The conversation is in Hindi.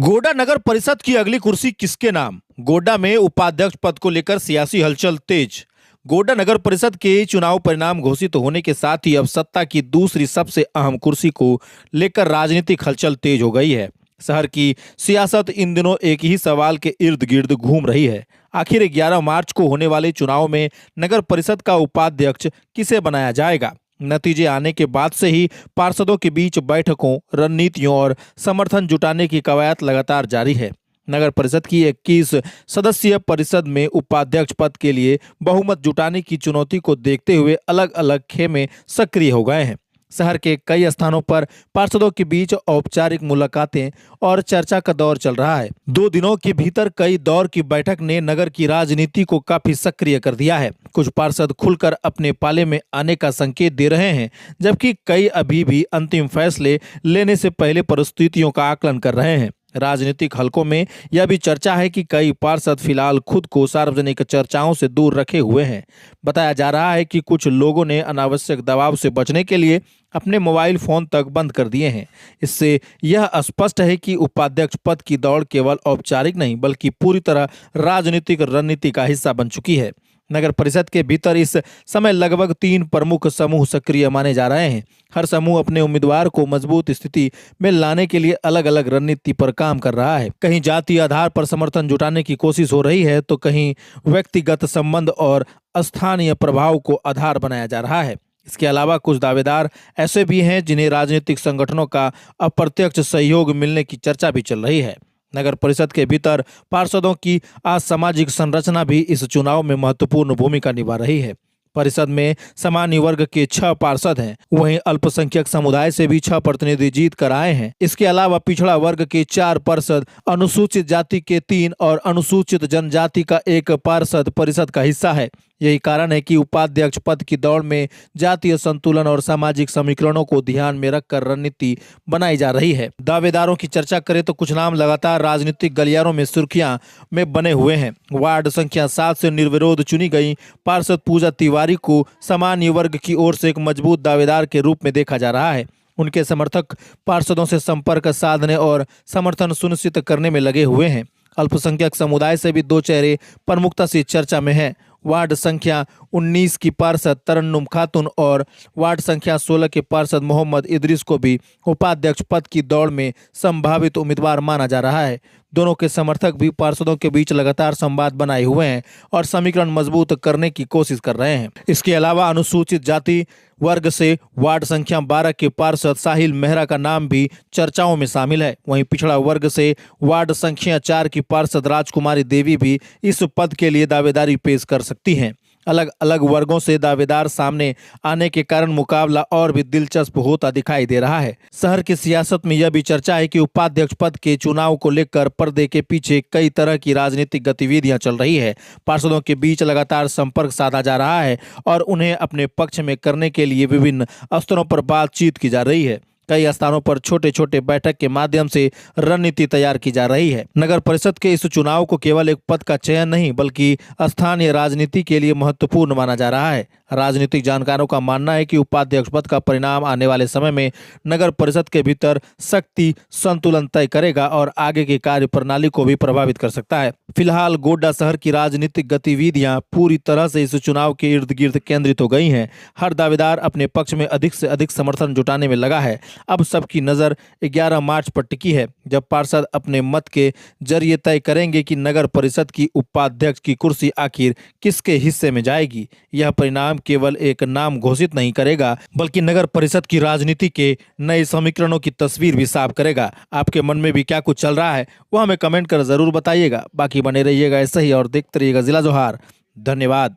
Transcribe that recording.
गोड्डा नगर परिषद की अगली कुर्सी किसके नाम? गोड्डा में उपाध्यक्ष पद को लेकर सियासी हलचल तेज। गोड्डा नगर परिषद के चुनाव परिणाम घोषित होने के साथ ही अब सत्ता की दूसरी सबसे अहम कुर्सी को लेकर राजनीतिक हलचल तेज हो गई है। शहर की सियासत इन दिनों एक ही सवाल के इर्द गिर्द घूम रही है। आखिर 11 मार्च को होने वाले चुनाव में नगर परिषद का उपाध्यक्ष किसे बनाया जाएगा? नतीजे आने के बाद से ही पार्षदों के बीच बैठकों, रणनीतियों और समर्थन जुटाने की कवायद लगातार जारी है। नगर परिषद की 21 सदस्यीय परिषद में उपाध्यक्ष पद के लिए बहुमत जुटाने की चुनौती को देखते हुए अलग अलग खेमे सक्रिय हो गए हैं। शहर के कई स्थानों पर पार्षदों के बीच औपचारिक मुलाकातें और चर्चा का दौर चल रहा है। 2 दिनों के भीतर कई दौर की बैठक ने नगर की राजनीति को काफी सक्रिय कर दिया है। कुछ पार्षद खुलकर अपने पाले में आने का संकेत दे रहे हैं, जबकि कई अभी भी अंतिम फैसले लेने से पहले परिस्थितियों का आकलन कर रहे हैं। राजनीतिक हलकों में यह भी चर्चा है कि कई पार्षद फिलहाल खुद को सार्वजनिक चर्चाओं से दूर रखे हुए हैं। बताया जा रहा है कि कुछ लोगों ने अनावश्यक दबाव से बचने के लिए अपने मोबाइल फोन तक बंद कर दिए हैं। इससे यह स्पष्ट है कि उपाध्यक्ष पद की दौड़ केवल औपचारिक नहीं बल्कि पूरी तरह राजनीतिक रणनीति का हिस्सा बन चुकी है। नगर परिषद के भीतर इस समय लगभग 3 प्रमुख समूह सक्रिय माने जा रहे हैं। हर समूह अपने उम्मीदवार को मजबूत स्थिति में लाने के लिए अलग अलग रणनीति पर काम कर रहा है। कहीं जातीय आधार पर समर्थन जुटाने की कोशिश हो रही है, तो कहीं व्यक्तिगत संबंध और स्थानीय प्रभाव को आधार बनाया जा रहा है। इसके अलावा कुछ दावेदार ऐसे भी हैं जिन्हें राजनीतिक संगठनों का अप्रत्यक्ष सहयोग मिलने की चर्चा भी चल रही है। नगर परिषद के भीतर पार्षदों की असामाजिक संरचना भी इस चुनाव में महत्वपूर्ण भूमिका निभा रही है। परिषद में सामान्य वर्ग के 6 पार्षद हैं, वहीं अल्पसंख्यक समुदाय से भी 6 प्रतिनिधि जीत कर आए हैं। इसके अलावा पिछड़ा वर्ग के 4 पार्षद, अनुसूचित जाति के 3 और अनुसूचित जनजाति का 1 पार्षद परिषद का हिस्सा है। यही कारण है कि उपाध्यक्ष पद की दौड़ में जातीय संतुलन और सामाजिक समीकरणों को ध्यान में रखकर रणनीति बनाई जा रही है। दावेदारों की चर्चा करें तो कुछ नाम लगातार राजनीतिक गलियारों में सुर्खियां में बने हुए हैं। वार्ड संख्या 7 से निर्विरोध चुनी गई पार्षद पूजा तिवारी को सामान्य वर्ग की ओर से एक मजबूत दावेदार के रूप में देखा जा रहा है। उनके समर्थक पार्षदों से संपर्क साधने और समर्थन सुनिश्चित करने में लगे हुए हैं। अल्पसंख्यक समुदाय से भी 2 चेहरे प्रमुखता से चर्चा में हैं। वार्ड संख्या 19 की पार्षद तरन्नुम खातून और वार्ड संख्या 16 के पार्षद मोहम्मद इदरीस को भी उपाध्यक्ष पद की दौड़ में संभावित उम्मीदवार माना जा रहा है। दोनों के समर्थक भी पार्षदों के बीच लगातार संवाद बनाए हुए हैं और समीकरण मजबूत करने की कोशिश कर रहे हैं। इसके अलावा अनुसूचित जाति वर्ग से वार्ड संख्या 12 के पार्षद साहिल मेहरा का नाम भी चर्चाओं में शामिल है। वहीं पिछड़ा वर्ग से वार्ड संख्या 4 की पार्षद राजकुमारी देवी भी इस पद के लिए दावेदारी पेश कर सकती हैं। अलग अलग वर्गों से दावेदार सामने आने के कारण मुकाबला और भी दिलचस्प होता दिखाई दे रहा है। शहर की सियासत में यह भी चर्चा है कि उपाध्यक्ष पद के चुनाव को लेकर पर्दे के पीछे कई तरह की राजनीतिक गतिविधियां चल रही है। पार्षदों के बीच लगातार संपर्क साधा जा रहा है और उन्हें अपने पक्ष में करने के लिए विभिन्न स्तरों पर बातचीत की जा रही है। कई स्थानों पर छोटे छोटे बैठक के माध्यम से रणनीति तैयार की जा रही है। नगर परिषद के इस चुनाव को केवल एक पद का चयन नहीं बल्कि स्थानीय राजनीति के लिए महत्वपूर्ण माना जा रहा है। राजनीतिक जानकारों का मानना है कि उपाध्यक्ष पद का परिणाम आने वाले समय में नगर परिषद के भीतर शक्ति संतुलन तय करेगा और आगे की कार्य प्रणाली को भी प्रभावित कर सकता है। फिलहाल गोड्डा शहर की राजनीतिक गतिविधियां पूरी तरह से इस चुनाव के इर्द गिर्द केंद्रित हो गई हैं। हर दावेदार अपने पक्ष में अधिक से अधिक समर्थन जुटाने में लगा है। अब सबकी नजर 11 मार्च पर टिकी है, जब पार्षद अपने मत के जरिए तय करेंगे कि नगर परिषद की उपाध्यक्ष की कुर्सी आखिर किसके हिस्से में जाएगी। यह परिणाम केवल एक नाम घोषित नहीं करेगा बल्कि नगर परिषद की राजनीति के नए समीकरणों की तस्वीर भी साफ करेगा। आपके मन में भी क्या कुछ चल रहा है वो हमें कमेंट कर जरूर बताइएगा। बाकी बने रहिएगा ऐसे ही और देखते रहिएगा जिला जोहार। धन्यवाद।